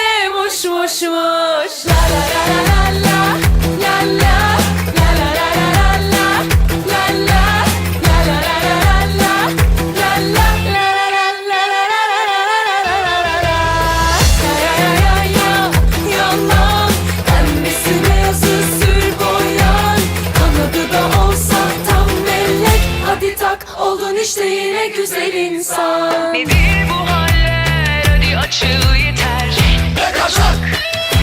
de boş boşmuş. La la la la la la la la la la la la la la la la la yalan. Pembesine yazı sür boyan, kanadı da olsa tam melek. Hadi tak, oldun işte yine güzel insan. Nedir bu haller, hadi açıl yeter. Ne kaçak?